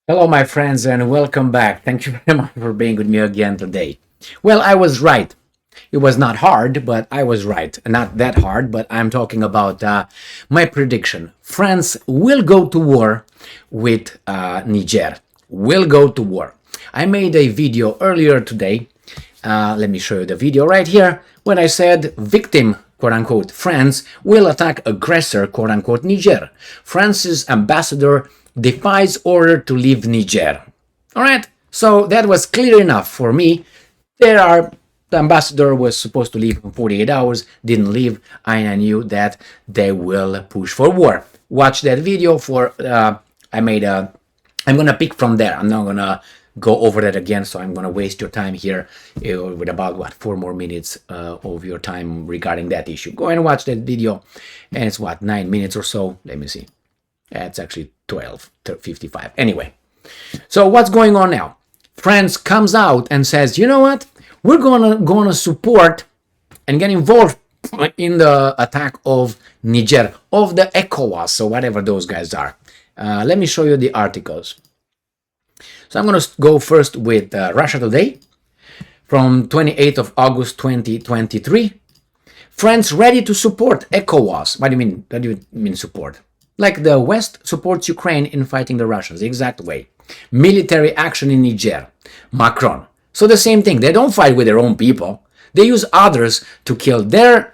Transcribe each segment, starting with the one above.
Hello, my friends, and welcome back. Thank you very much for being with me again today. Well, I was right. It was not hard, but I was right. Not that hard, but I'm talking about my prediction. France will go to war with Niger. Will go to war. I made a video earlier today. Let me show you the video right here when I said victim, quote unquote, France will attack aggressor, quote unquote, Niger. France's ambassador defies order to leave Niger. All right, so that was clear enough for me. The ambassador was supposed to leave in 48 hours, didn't leave. I knew that they will push for war. Watch that video I'm gonna pick from there. I'm not gonna go over that again, so I'm gonna waste your time here with about 4 more minutes of your time regarding that issue. Go and watch that video, and it's 9 minutes or so. Let me see. It's actually 12:55. Anyway, so what's going on now? France comes out and says, you know what? We're gonna support and get involved in the attack of Niger, of the ECOWAS, so whatever those guys are. Let me show you the articles. So I'm gonna go first with Russia Today from 28th of August 2023. France ready to support ECOWAS. What do you mean support? Like the West supports Ukraine in fighting the Russians, the exact way. Military action in Niger, Macron. So the same thing, they don't fight with their own people. They use others to kill their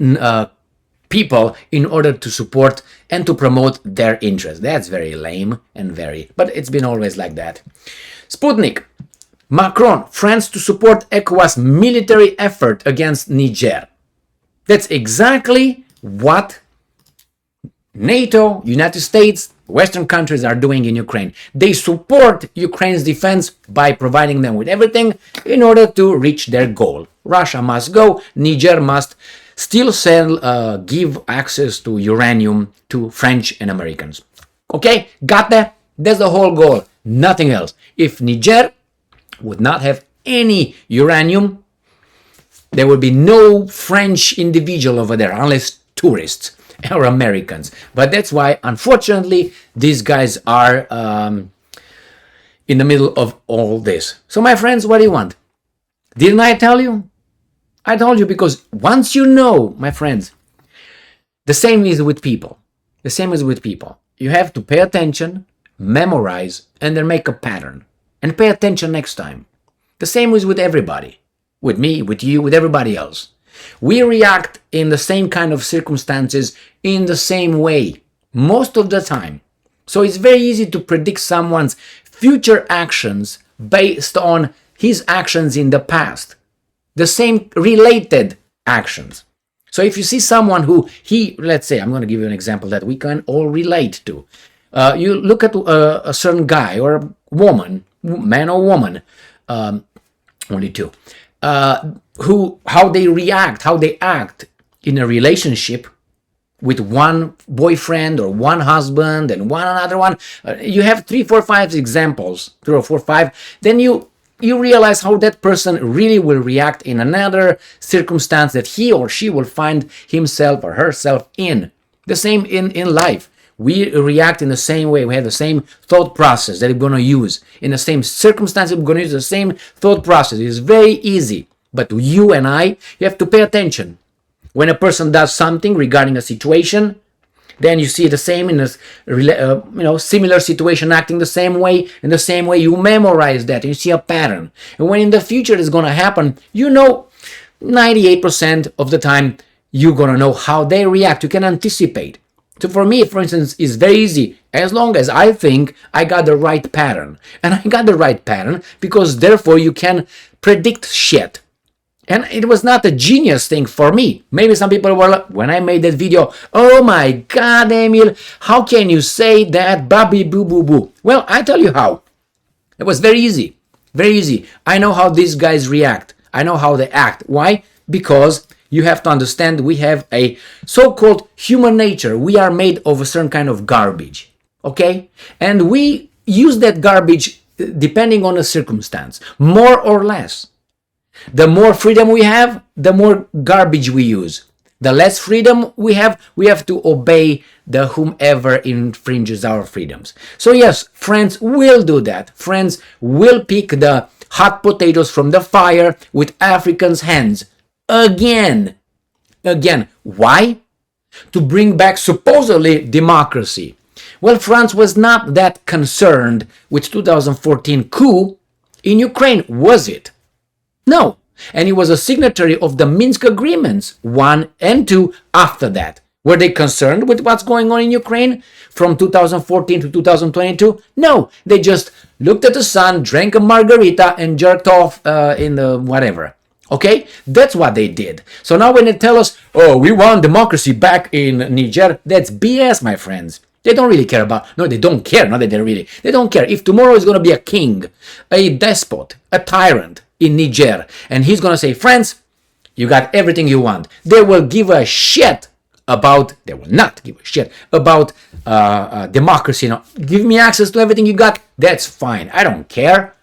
people in order to support and to promote their interests. That's very lame but it's been always like that. Sputnik, Macron, France to support ECOWAS military effort against Niger. That's exactly what NATO, United States, Western countries are doing in Ukraine. They support Ukraine's defense by providing them with everything in order to reach their goal. Russia must go. Niger must still give access to uranium to French and Americans. Okay, got that? That's the whole goal. Nothing else. If Niger would not have any uranium, there would be no French individual over there unless tourists or Americans. But that's why, unfortunately, these guys are in the middle of all this. So, my friends, what do you want? Didn't I tell you? I told you, because once you know, my friends, the same is with people. The same is with people. You have to pay attention, memorize, and then make a pattern. And pay attention next time. The same is with everybody. With me, with you, with everybody else. We react in the same kind of circumstances in the same way, most of the time. So it's very easy to predict someone's future actions based on his actions in the past. The same related actions. So if you see someone let's say, I'm going to give you an example that we can all relate to. You look at a certain guy or a woman, man or woman, only two, how they react, how they act in a relationship with one boyfriend or one husband and one another one. You have 3, 4, 5 examples, 3 or 4, 5. Then you realize how that person really will react in another circumstance that he or she will find himself or herself in. The same in life. We react in the same way. We have the same thought process that we're going to use. In the same circumstances, we're going to use the same thought process. It's very easy. But you and you have to pay attention. When a person does something regarding a situation, then you see the same in a similar situation acting the same way. In the same way, you memorize that and you see a pattern. And when in the future it's going to happen, 98% of the time, you're going to know how they react. You can anticipate. So for me, for instance, it's very easy as long as I think I got the right pattern. And I got the right pattern because therefore you can predict shit. And it was not a genius thing for me. Maybe some people were like, when I made that video, oh my God, Emil, how can you say that? Babi boo boo boo. Well, I tell you how. It was very easy. Very easy. I know how these guys react. I know how they act. Why? Because you have to understand we have a so-called human nature. We are made of a certain kind of garbage. Okay? And we use that garbage depending on the circumstance, more or less. The more freedom we have, the more garbage we use. The less freedom we have to obey the whomever infringes our freedoms. So yes, France will do that. France will pick the hot potatoes from the fire with Africans' hands. Again. Why? To bring back supposedly democracy. Well, France was not that concerned with 2014 coup in Ukraine, was it? No. And he was a signatory of the Minsk agreements 1 and 2 after that. Were they concerned with what's going on in Ukraine from 2014 to 2022? No. They just looked at the sun, drank a margarita, and jerked off in the whatever. Okay? That's what they did. So now when they tell us, oh, we want democracy back in Niger, that's BS, my friends. They don't really care about, no, they don't care, not that they don't care. If tomorrow is going to be a king, a despot, a tyrant in Niger, and he's going to say, friends, you got everything you want. They will give a shit about, they will not give a shit about democracy. No, give me access to everything you got, that's fine. I don't care.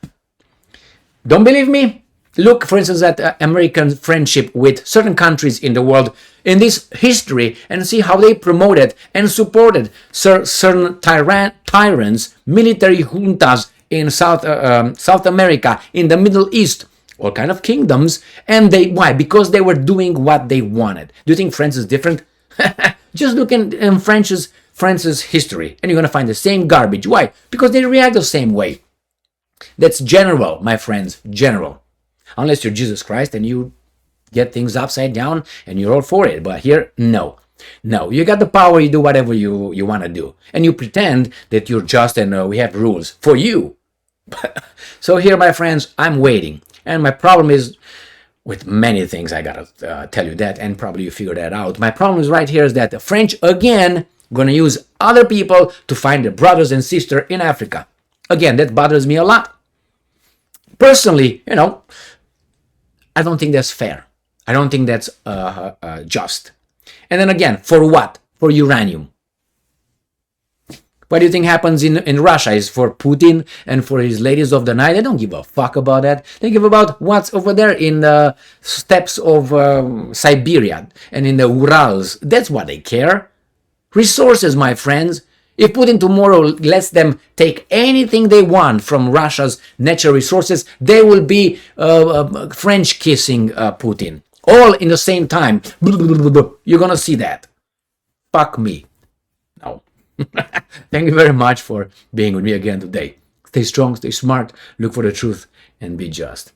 Don't believe me? Look, for instance, at American friendship with certain countries in the world in this history and see how they promoted and supported certain tyrants, military juntas in South America, in the Middle East, all kind of kingdoms. And why? Because they were doing what they wanted. Do you think France is different? Just look in France's history and you're going to find the same garbage. Why? Because they react the same way. That's general, my friends, general. Unless you're Jesus Christ and you get things upside down and you're all for it. But here, no. No, you got the power, you do whatever you want to do. And you pretend that you're just and we have rules for you. So here, my friends, I'm waiting. And my problem is with many things, I got to tell you that, and probably you figure that out. My problem is right here is that the French, again, going to use other people to find their brothers and sisters in Africa. Again, that bothers me a lot. Personally, I don't think that's fair. I don't think that's just. And then again, for what? For uranium. What do you think happens in Russia? Is for Putin and for his ladies of the night? They don't give a fuck about that. They give about what's over there in the steppes of Siberia and in the Urals. That's what they care. Resources, my friends. If Putin tomorrow lets them take anything they want from Russia's natural resources, they will be French kissing Putin. All in the same time. You're going to see that. Fuck me. No. Thank you very much for being with me again today. Stay strong, stay smart, look for the truth, and be just.